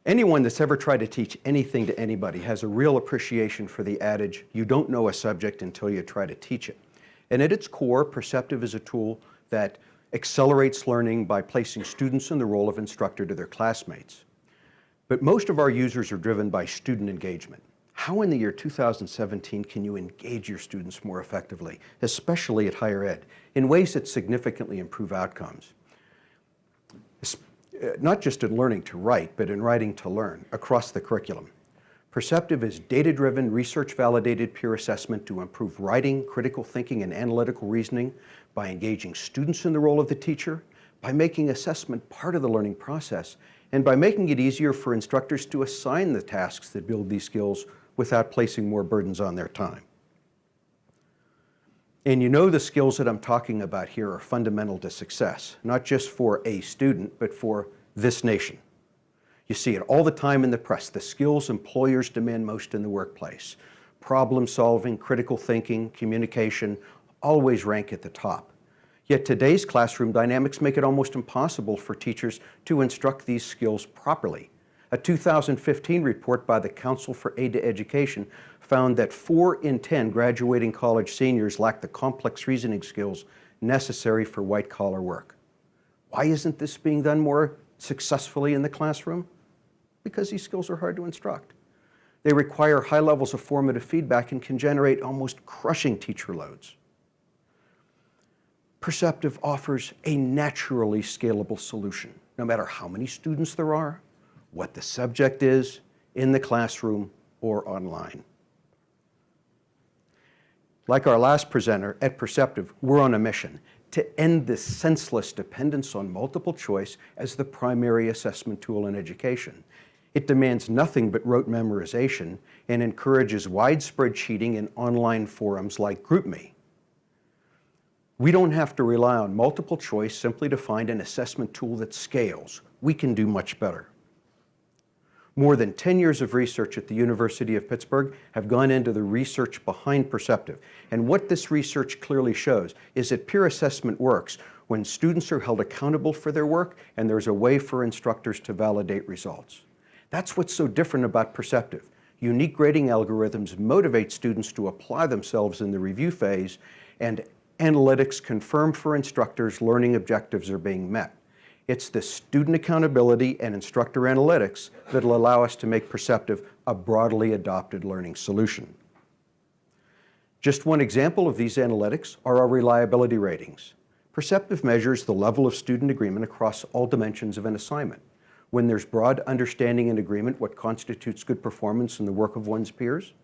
Anyone that's ever tried to teach anything to anybody has a real appreciation for the adage, you don't know a subject until you try to teach it. And at its core, Peerceptiv is a tool that accelerates learning by placing students in the role of instructor to their classmates. But most of our users are driven by student engagement. How in the year 2017 can you engage your students more effectively, especially at higher ed, in ways that significantly improve outcomes? Not just in learning to write, but in writing to learn across the curriculum. Peerceptiv is data-driven, research-validated peer assessment to improve writing, critical thinking, and analytical reasoning by engaging students in the role of the teacher, by making assessment part of the learning process, and by making it easier for instructors to assign the tasks that build these skills without placing more burdens on their time. And you know the skills that I'm talking about here are fundamental to success, not just for a student, but for this nation. You see it all the time in the press, the skills employers demand most in the workplace. Problem solving, critical thinking, communication always rank at the top. Yet today's classroom dynamics make it almost impossible for teachers to instruct these skills properly. A 2015 report by the Council for Aid to Education found that 4 in 10 graduating college seniors lack the complex reasoning skills necessary for white-collar work. Why isn't this being done more successfully in the classroom? Because these skills are hard to instruct. They require high levels of formative feedback and can generate almost crushing teacher loads. Peerceptiv offers a naturally scalable solution, no matter how many students there are, what the subject is, in the classroom or online. Like our last presenter, at Peerceptiv, we're on a mission to end this senseless dependence on multiple choice as the primary assessment tool in education. It demands nothing but rote memorization and encourages widespread cheating in online forums like GroupMe. We don't have to rely on multiple choice simply to find an assessment tool that scales. We can do much better. More than 10 years of research at the University of Pittsburgh have gone into the research behind Peerceptiv. And what this research clearly shows is that peer assessment works when students are held accountable for their work and there's a way for instructors to validate results. That's what's so different about Peerceptiv. Unique grading algorithms motivate students to apply themselves in the review phase, and analytics confirm for instructors learning objectives are being met. It's the student accountability and instructor analytics that will allow us to make Peerceptiv a broadly adopted learning solution. Just one example of these analytics are our reliability ratings. Peerceptiv measures the level of student agreement across all dimensions of an assignment. When there's broad understanding and agreement what constitutes good performance in the work of one's peers,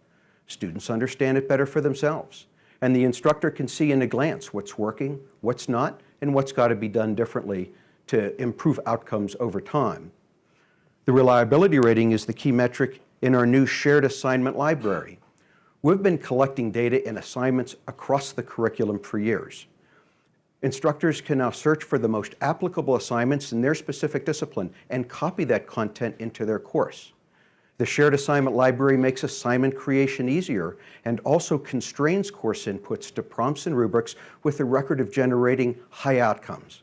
students understand it better for themselves. And the instructor can see in a glance what's working, what's not, and what's got to be done differently to improve outcomes over time. The reliability rating is the key metric in our new shared assignment library. We've been collecting data in assignments across the curriculum for years. Instructors can now search for the most applicable assignments in their specific discipline and copy that content into their course. The shared assignment library makes assignment creation easier and also constrains course inputs to prompts and rubrics with a record of generating high outcomes.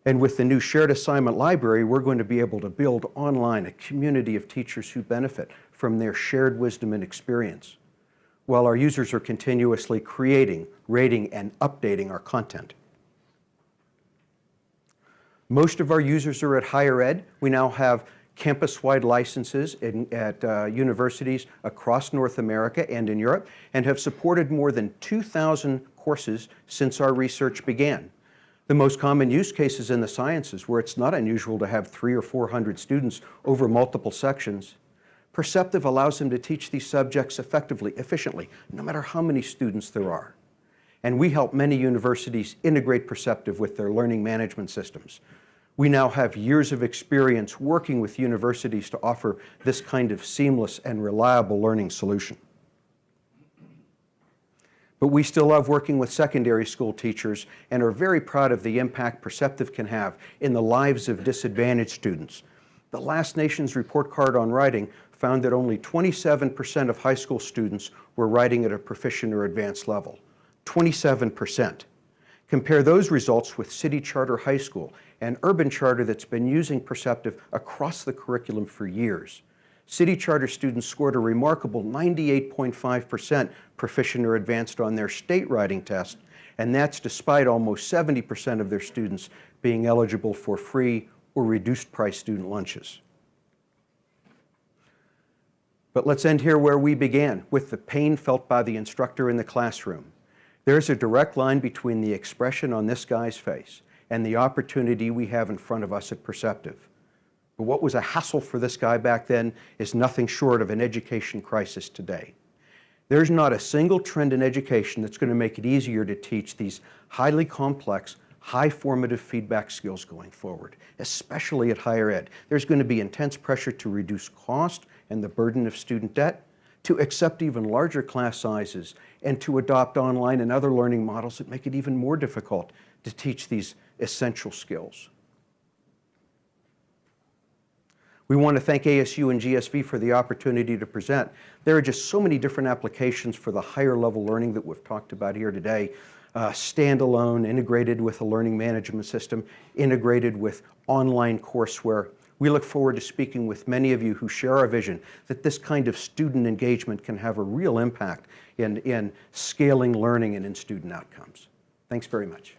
And with the new shared assignment library, we're going to be able to build online a community of teachers who benefit from their shared wisdom and experience, while our users are continuously creating, rating, and updating our content. Most of our users are at higher ed. We now have campus-wide licenses at universities across North America and in Europe, and have supported more than 2,000 courses since our research began. The most common use cases in the sciences, where it's not unusual to have 300 or 400 students over multiple sections, Peerceptiv allows them to teach these subjects effectively, efficiently, no matter how many students there are. And we help many universities integrate Peerceptiv with their learning management systems. We now have years of experience working with universities to offer this kind of seamless and reliable learning solution. But we still love working with secondary school teachers and are very proud of the impact Peerceptiv can have in the lives of disadvantaged students. The last nation's report card on writing found that only 27% of high school students were writing at a proficient or advanced level. 27%. Compare those results with City Charter High School, an urban charter that's been using Peerceptiv across the curriculum for years. City Charter students scored a remarkable 98.5% proficient or advanced on their state writing test, and that's despite almost 70% of their students being eligible for free or reduced price student lunches. But let's end here where we began, with the pain felt by the instructor in the classroom. There's a direct line between the expression on this guy's face and the opportunity we have in front of us at Peerceptiv. But what was a hassle for this guy back then is nothing short of an education crisis today. There's not a single trend in education that's going to make it easier to teach these highly complex, high formative feedback skills going forward, especially at higher ed. There's going to be intense pressure to reduce cost and the burden of student debt, to accept even larger class sizes, and to adopt online and other learning models that make it even more difficult to teach these essential skills. We want to thank ASU and GSV for the opportunity to present. There are just so many different applications for the higher level learning that we've talked about here today. Standalone, integrated with a learning management system, integrated with online courseware. We look forward to speaking with many of you who share our vision that this kind of student engagement can have a real impact in scaling learning and in student outcomes. Thanks very much.